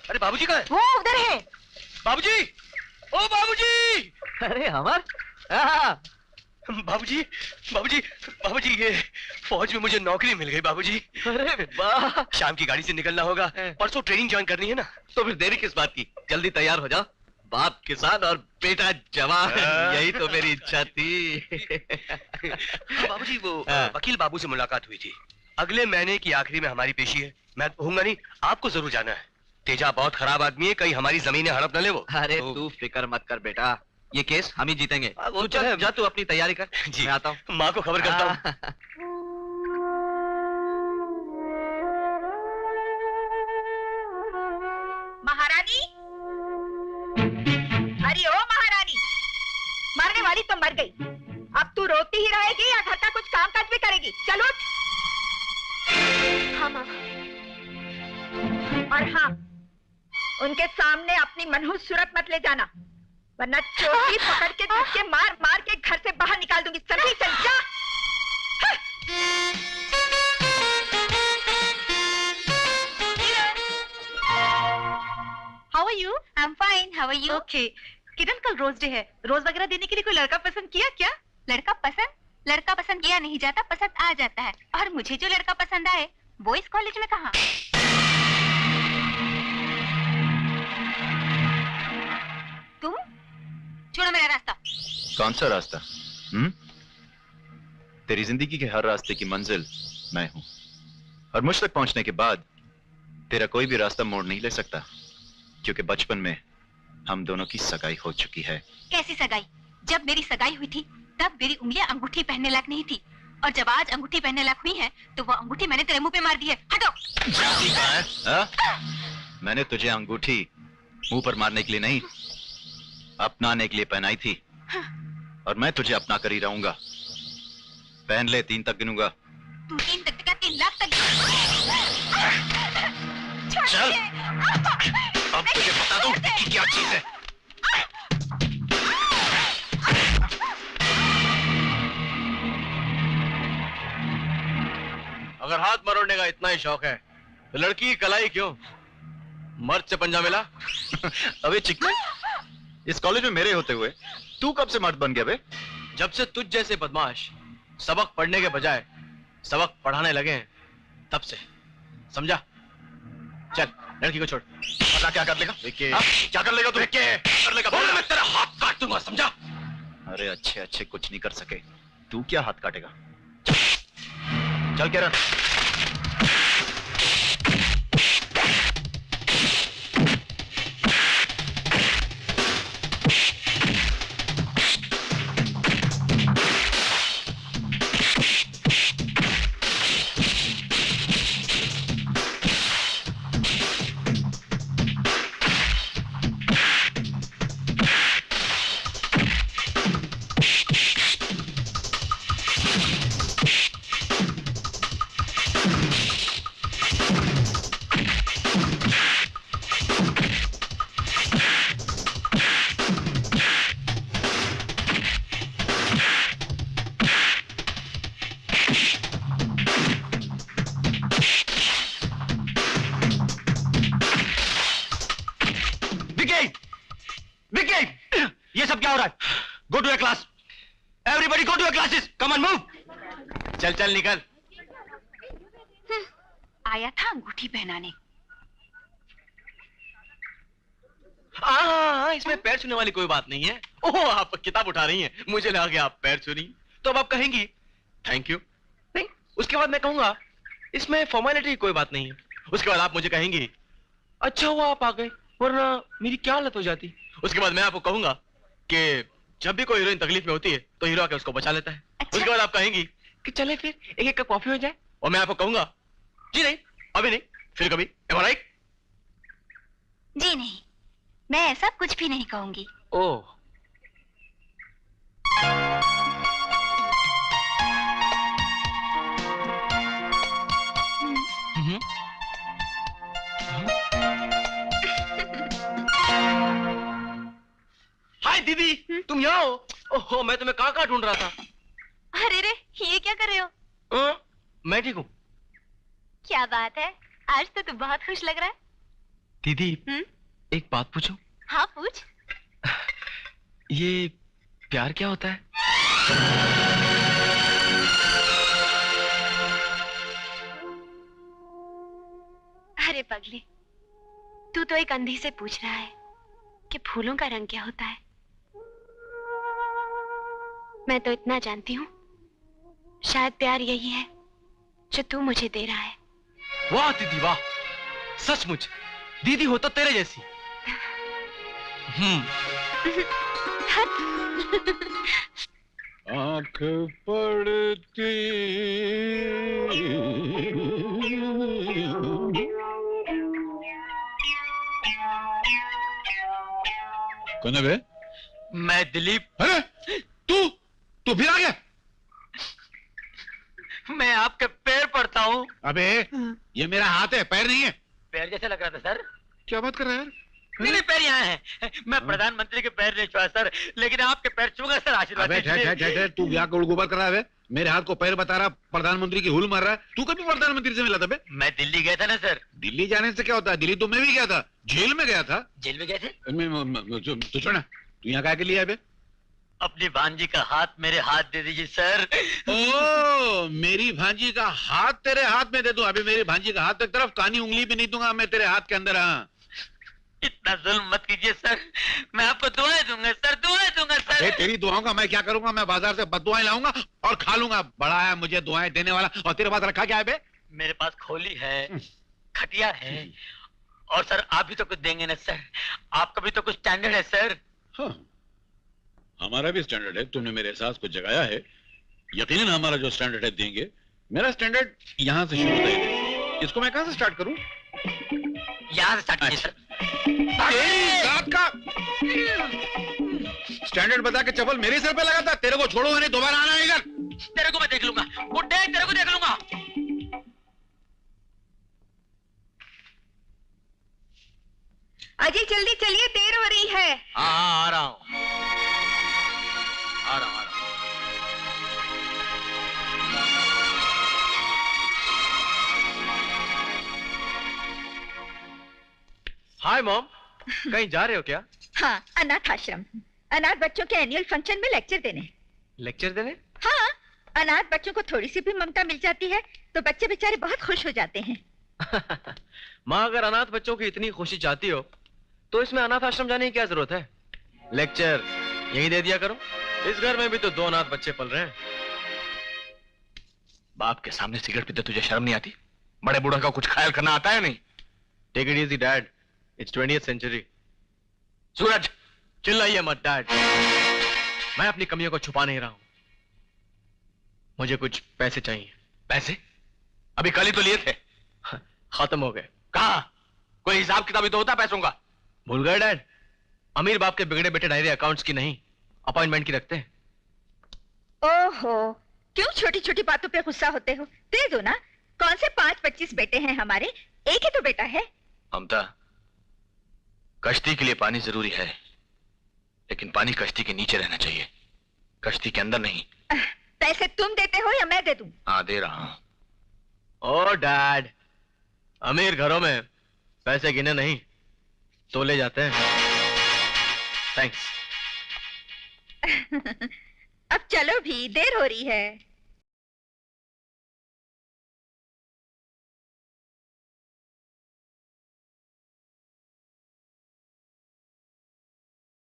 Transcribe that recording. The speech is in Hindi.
अरे बाबूजी कहाँ है? वो उधर है। बाबूजी, ओ बाबूजी। अरे अमर, बाबूजी, बाबूजी, बाबूजी, ये फौज में मुझे नौकरी मिल गई बाबूजी। अरे वाह, शाम की गाड़ी से निकलना होगा, परसों ट्रेनिंग ज्वाइन करनी है ना। तो फिर देरी किस बात की, जल्दी तैयार हो जाओ। बाप किसान और बेटा जवान, यही तो मेरी इच्छा थी। बाबूजी, वो वकील बाबू से मुलाकात हुई थी। अगले महीने की आखिरी में हमारी पेशी है। मैं कहूंगा नहीं, आपको जरूर जाना है। तेजा बहुत खराब आदमी है, कहीं हमारी जमीनें हड़प न ले वो। अरे तू फिक्र मत कर बेटा, ये केस हम ही जीतेंगे। वो तू चल, जा तू अपनी तैयारी कर। जी, मैं आता हूँ। माँ को खबर करता हूँ। महारानी, अरे ओ महारानी, मरने वाली तो मर गई, अब तू रोती ही रहेगी या घर का कुछ काम काज भी करेगी? चल उठ। हाँ माँ। और हाँ, उनके सामने अपनी मनहूस सूरत मत ले जाना, वरना चोटी पकड़ के धक्के मार मार के घर से बाहर निकाल दूंगी। समझी? चल जा। How are you? I'm fine. How are you? Okay. किरण, कल रोज डे है, रोज वगैरह देने के लिए कोई लड़का पसंद किया क्या? लड़का पसंद? लड़का पसंद किया नहीं जाता, पसंद आ जाता है। और मुझे जो लड़का पसंद आए वो इस कॉलेज में कहाँ? तुम छोड़ो मेरा रास्ता। कौन सा रास्ता? तेरी जिंदगी के हर रास्ते की मंजिल मैं हूं, और मुझ तक पहुंचने के बाद तेरा कोई भी रास्ता मोड़ नहीं ले सकता, क्योंकि बचपन में हम दोनों की सगाई हो चुकी है। कैसी सगाई? जब मेरी सगाई हुई थी तब मेरी उंगलियां अंगूठी पहनने लायक नहीं थी, और जब आज अंगूठी पहनने लायक हुई है तो वो अंगूठी मैंने तेरे मुंह पे मार दी है। हटो। मैंने तुझे अंगूठी मुंह पर मारने के लिए नहीं, अपनाने के लिए पहनाई थी, और मैं तुझे अपना कर ही रहूंगा। पहन ले, 3 तक गिनूंगा। तू 3 तक का 3 लाख तक। चल, अब तुझे बता दूं कि क्या चीज है। अगर हाथ मरोड़ने का इतना ही शौक है तो लड़की की कलाई क्यों? मर्द से पंजा मिला। अबे चिकने, इस कॉलेज में मेरे होते हुए तू कब से मर्द बन गया बे? जब से तुझ जैसे बदमाश सबक पढ़ने के बजाय सबक पढ़ाने लगे हैं, तब से। समझा? चल, लड़की को छोड़। पता क्या कर लेगा? क्या कर लेगा तू? कर लेगा? बोल, मैं तेरा हाथ काट दूंगा, समझा? अरे अच्छे अच्छे कुछ नहीं कर सके, तू क्या हाथ काटेगा? चल किरण। चल चल निकल। आया था अंगूठी पहनाने। हाँ, इसमें पैर छूने वाली कोई बात नहीं है। ओह, आप किताब उठा रही हैं, मुझे लगा कि आप पैर छू रही, तो अब आप कहेंगी थैंक यू। नहीं, उसके बाद मैं कहूंगा इसमें फॉर्मेलिटी कोई बात नहीं है। उसके बाद आप मुझे कहेंगी अच्छा हुआ आप आ गए, वरना मेरी क्या हालत हो जाती। उसके बाद मैं आपको कहूंगा कि जब भी कोई हीरोइन तकलीफ में होती है तो हीरो आके उसको बचा लेता है। अच्छा? उसके बाद आप कहेंगी कि चले फिर एक एक कप कॉफी हो जाए, और मैं आपको कहूंगा जी नहीं, अभी नहीं, फिर कभी। Am I right? जी नहीं, मैं ऐसा कुछ भी नहीं कहूंगी। ओह, हाय दीदी, तुम यहाँ हो? ओहो, मैं तुम्हें कहाँ ढूंढ रहा था। अरे रे, ये क्या कर रहे हो? मैं ठीक हूँ। क्या बात है, आज तो तू बहुत खुश लग रहा है। दीदी एक बात पूछूं? हाँ पूछ। ये प्यार क्या होता है? अरे पगली, तू तो एक अंधी से पूछ रहा है कि फूलों का रंग क्या होता है। मैं तो इतना जानती हूँ, शायद प्यार यही है जो तू मुझे दे रहा है। वाह दीदी वाह, सचमुच दीदी हो तो तेरे जैसी। आँख पड़ती कौन है बे? मैं दिलीप। अरे तू फिर आ गया? मैं आपके पैर पड़ता हूँ। अबे ये मेरा हाथ है, पैर नहीं है। पैर जैसे लग रहा था सर। क्या बात कर रहा है यार? मेरे पैर यहाँ हैं। मैं प्रधानमंत्री के पैर नहीं छुआ सर, लेकिन आपके पैर छूंगा सर, आशीर्वाद अबे ठहर, तू क्या गुड़गुबर कर रहा है बे? मेरे हाथ को पैर बता रहा, प्रधानमंत्री की हुल मार रहा है। तू कभी प्रधानमंत्री से मिला था बे? मैं दिल्ली गया था ना सर। दिल्ली जाने से क्या होता है? दिल्ली तो मैं भी गया था, जेल में गया था। जेल में गए थे? तू छोड़ ना, तू यहाँ क्या के लिए है बे? अपनी भांजी का हाथ मेरे हाथ दे दीजिए सर। ओ, मेरी भांजी का हाथ तेरे हाथ में दे दूं? अभी मेरी भांजी का हाथ एक तरफ, कानी उंगली भी नहीं दूंगा मैं तेरे हाथ के अंदर। हाँ, इतना जुल्म मत कीजिए सर, मैं आपको दुआएं दूंगा सर, दुआएं दूंगा सर। तेरी दुआओं का मैं क्या करूंगा? मैं बाजार से बददुआएं लाऊंगा और खा लूंगा। बड़ा है मुझे दुआएं देने वाला। और तेरे पास रखा क्या है बे? मेरे पास खोली है, खटिया है, और सर आप भी तो कुछ देंगे ना सर, आपका भी तो कुछ स्टैंडर्ड है सर। हाँ, हमारा भी स्टैंडर्ड है। तुमने मेरे एहसास को जगाया है। यकीनन हमारा जो स्टैंडर्ड है देंगे। मेरा स्टैंडर्ड यहाँ से शुरू होता है। इसको मैं कहाँ से स्टार्ट करूँ? यहाँ से स्टार्ट कीजिए सर। तेरी जात का स्टैंडर्ड बता के चप्पल मेरे सर पे लगा था। तेरे को छोड़ूंगा नहीं, दोबारा आना है इधर। तेरे को मैं देख लूंगा बुड्ढे, तेरे को देख लूंगा। अजय जल्दी चलिए, देर हो रही है। हाँ आ रहा हूँ, आ रहा हूँ। हाय मॉम, कहीं जा रहे हो क्या? हाँ, अनाथ आश्रम, अनाथ बच्चों के एनुअल फंक्शन में लेक्चर देने। लेक्चर देने? हाँ, अनाथ बच्चों को थोड़ी सी भी ममता मिल जाती है तो बच्चे बेचारे बहुत खुश हो जाते हैं। माँ, अगर अनाथ बच्चों की इतनी खुशी चाहती हो तो इसमें अनाथ आश्रम जाने की क्या जरूरत है? लेक्चर यही दे दिया करो। इस घर में भी तो 2 अनाथ बच्चे पल रहे हैं। बाप के सामने सिगरेट पीते तुझे शर्म नहीं आती? बड़े बूढ़ा का कुछ ख्याल करना आता है नहीं? Take it easy dad, it's 20th century. Suraj, चिल्लाइए मत डैड, मैं अपनी कमियों को छुपा नहीं रहा हूं। मुझे कुछ पैसे चाहिए। पैसे? अभी कल ही तो लिए थे। खत्म हो गए। कहा? कोई हिसाब किताब ही तो होता पैसों का। भूल गए डैड? अमीर बाप के बिगड़े बेटे डायरी अकाउंट्स की नहीं, अपॉइंटमेंट की रखते हैं। ओहो, क्यों छोटी छोटी बातों पे गुस्सा होते हो? दे दो ना। कौन से 5-25 बेटे हैं हमारे, एक ही तो बेटा है। ममता, कश्ती के लिए पानी जरूरी है, लेकिन पानी कश्ती के नीचे रहना चाहिए, कश्ती के अंदर नहीं। पैसे तुम देते हो या मैं दे दूं? हाँ, दे रहा हूं। ओ डैड, अमीर घरों में पैसे गिने नहीं तोले जाते हैं। थैंक्स। अब चलो भी, देर हो रही है।